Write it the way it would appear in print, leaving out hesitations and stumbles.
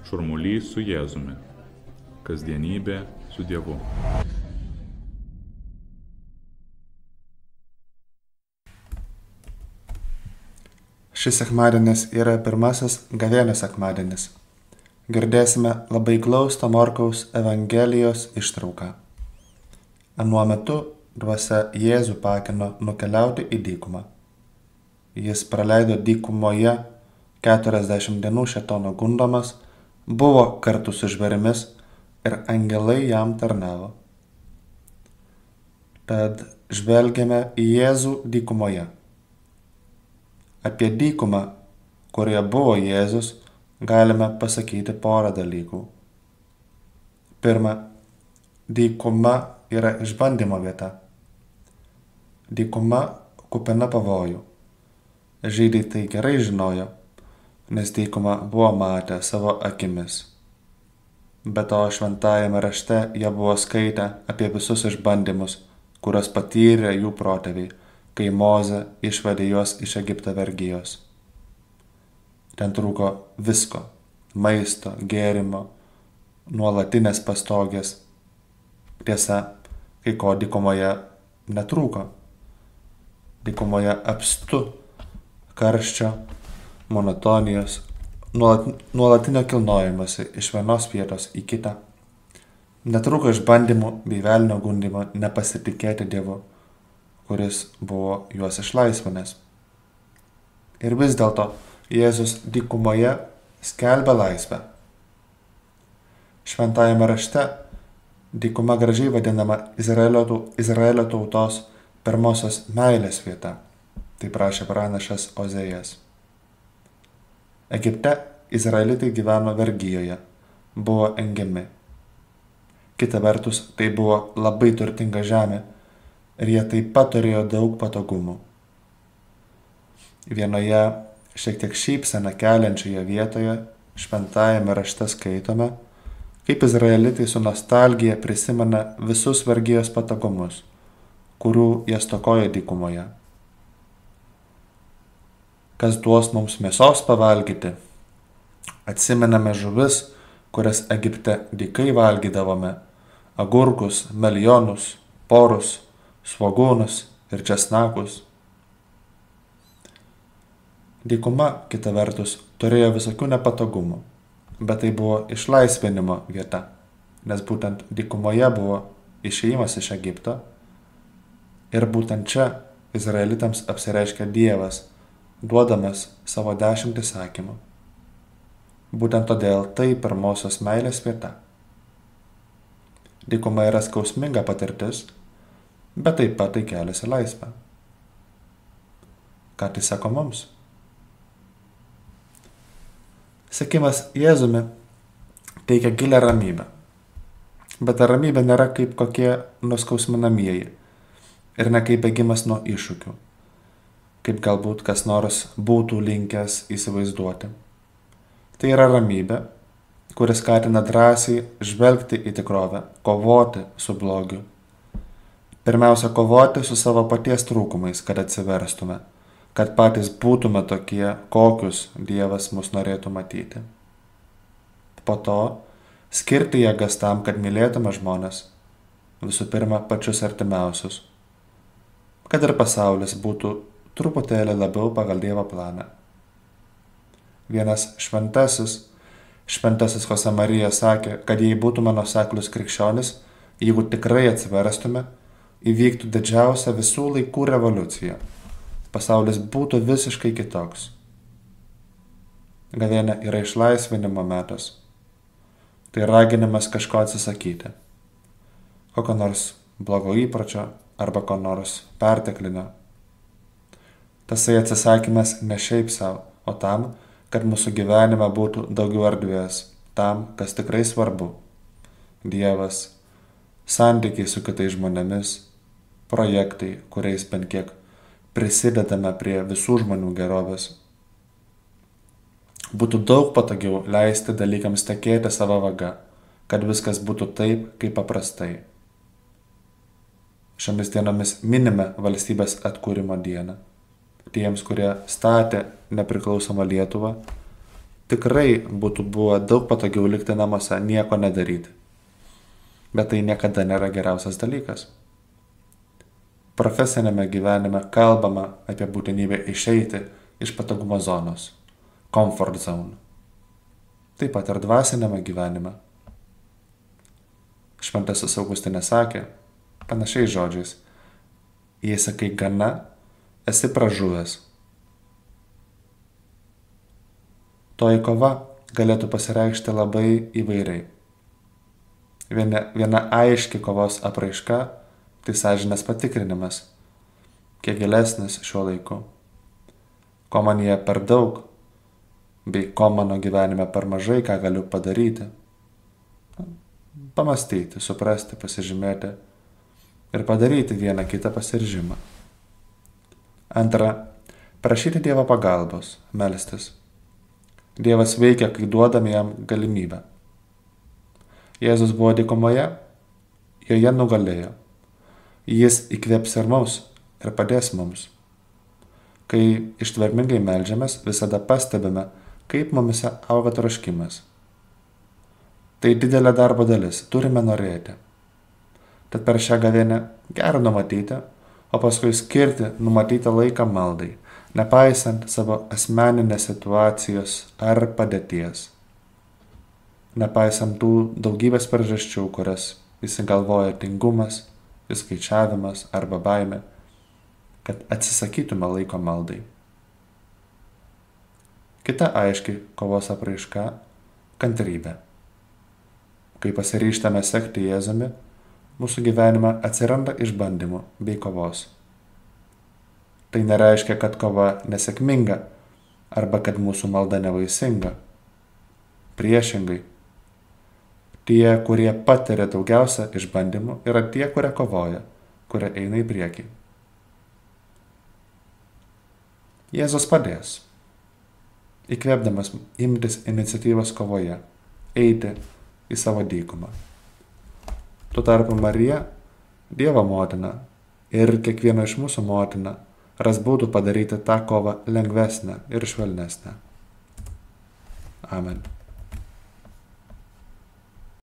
Šurmulys su Jėzumi. Kasdienybė su Dievu. Šis sekmadienis yra pirmasis gavėnios sekmadienis. Girdėsime labai glaustą Morkaus Evangelijos ištrauką. Anuo metu dvasia Jėzų pakino nukeliauti į dykumą. Jis praleido dykumoje 40 dienų šėtono gundomas, buvo kartu su žvėrimis ir angelai jam tarnavo. Tad žvelgiame į Jėzų dykumoje. Apie dykumą, kurioje buvo Jėzus, galime pasakyti porą dalykų. Pirma, dykuma yra išbandymo vieta. Dykuma kupina pavojų. Žydai tai gerai žinojo, nes dykumą buvo matę savo akimis. Be to šventajame rašte jie buvo skaitę apie visus išbandymus, kuriuos patyrė jų protėviai, kai Mozė išvedė juos iš Egipto vergijos. Ten trūko visko - maisto, gėrimo, nuolatinės pastogės. Tiesa, kai ko dykumoje netrūko. Dykumoje apstu karščio, monotonijos, nuolatinio kilnojimosi iš vienos vietos į kitą. Netrūko išbandymų bei velnio gundymo nepasitikėti Dievu, kuris buvo juos išlaisvinęs. Ir vis dėlto Jėzus dykumoje skelbia laisvę. Šventajame rašte dykuma gražiai vadinama Izraelio tautos pirmosios meilės vieta. Tai prašė pranašas Ozėjas. Egipte izraelitai gyveno vergijoje, buvo engiami. Kita vertus, tai buvo labai turtinga žemė ir jie taip pat turėjo daug patogumų. Vienoje šiek tiek šypseną keliančioje vietoje šventajame rašte skaitome, kaip izraelitai su nostalgija prisimena visus vergijos patogumus, kurių jie stokojo dykumoje. Kas duos mums mėsos pavalgyti? Atsimename žuvis, kurias Egipte dykai valgydavome, agurkus, melionus, porus, svogūnus ir česnakus. Dykuma, kita vertus, turėjo visokių nepatogumų, bet tai buvo išlaisvinimo vieta, nes būtent dykumoje buvo išėjimas iš Egipto ir būtent čia izraelitams apsireiškia Dievas, duodamas savo 10 įsakymų. Būtent todėl tai pirmosios meilės vieta. Dykuma yra skausminga patirtis, bet taip pat tai kelias į laisvę. Ką tai sako mums? Sekimas Jėzumi teikia gilią ramybę, bet ta ramybė nėra kaip kokie nuskausminamieji ir ne kaip bėgimas nuo iššūkių, kaip galbūt kas nors būtų linkęs įsivaizduoti. Tai yra ramybė, kuris skatina drąsiai žvelgti į tikrovę, kovoti su blogiu. Pirmiausia, kovoti su savo paties trūkumais, kad atsiverstume, kad patys būtume tokie, kokius Dievas mus norėtų matyti. Po to skirti jėgas tam, kad mylėtume žmones, visų pirma pačius artimiausius, kad ir pasaulis būtų truputėlį labiau pagal Dievo planą. Vienas šventasis Jose Marija sakė, kad jei būtume nuoseklūs krikščionis, jeigu tikrai atsiverstume, įvyktų didžiausia visų laikų revoliucija. Pasaulis būtų visiškai kitoks. Gavėnia yra išlaisvinimo metas. Tai raginimas kažko atsisakyti. Kokio nors blogo įpročio arba ko nors perteklinio. Tasai atsisakymas ne šiaip savo, o tam, kad mūsų gyvenime būtų daugiau erdvės tam, kas tikrai svarbu. Dievas, santykiai su kitais žmonėmis, projektai, kuriais bent kiek prisidedame prie visų žmonių gerovės. Būtų daug patogiau leisti dalykams tekėti savo vaga, kad viskas būtų taip, kaip paprastai. Šiomis dienomis minime valstybės atkūrimo dieną. Tiems, kurie statė nepriklausomą Lietuvą, Tikrai būtų buvę daug patogiau likti namuose, nieko nedaryti. Bet tai niekada nėra geriausias dalykas. Profesinėme gyvenime kalbama apie būtinybę išeiti iš patogumo zonos, comfort zone. Taip pat ir dvasinėme gyvenime. Šventasis Augustinas sakė, panašiais žodžiais, jei sakai gana, esi pražuvęs. Toji kova galėtų pasireikšti labai įvairiai. Viena aiški kovos apraiška tai sąžinės patikrinimas, kiek gilesnis šiuo laiku. Ko manyje per daug, bei ko mano gyvenime per mažai, ką galiu padaryti. Pamastyti, suprasti, pasižymėti ir padaryti vieną kitą pasiryžimą. Antra, prašyti Dievo pagalbos, melstis. Dievas veikia, kai duodame jam galimybę. Jėzus buvo dykumoje, joje nugalėjo. Jis įkvėps ir mus ir padės mums. Kai ištvermingai meldžiamės, visada pastebime, kaip mumise auga troškimas. Tai didelė darbo dalis, turime norėti. Tad per šią gavėnią gera numatyti, o paskui skirti numatytą laiką maldai, nepaisant savo asmeninės situacijos ar padėties. Nepaisant tų daugybės priežasčių, kurias įsigalvoja tingumas, įskaičiavimas arba baimė, kad atsisakytume laiko maldai. Kita aiški kovos apraiška – kantrybė. Kai pasiryžtame sekti Jėzumi, mūsų gyvenime atsiranda išbandymų bei kovos. Tai nereiškia, kad kova nesėkminga arba kad mūsų malda nevaisinga. Priešingai, tie, kurie patiria daugiausia išbandymų, yra tie, kurie kovoja, kurie eina į priekį. Jėzus padės, įkvėpdamas imtis iniciatyvos kovoje, eiti į savo dykumą. Tuo tarpu Marija, Dievo motina ir kiekviena iš mūsų motina, ras būdų padaryti tą kovą lengvesnę ir švelnesnę. Amen.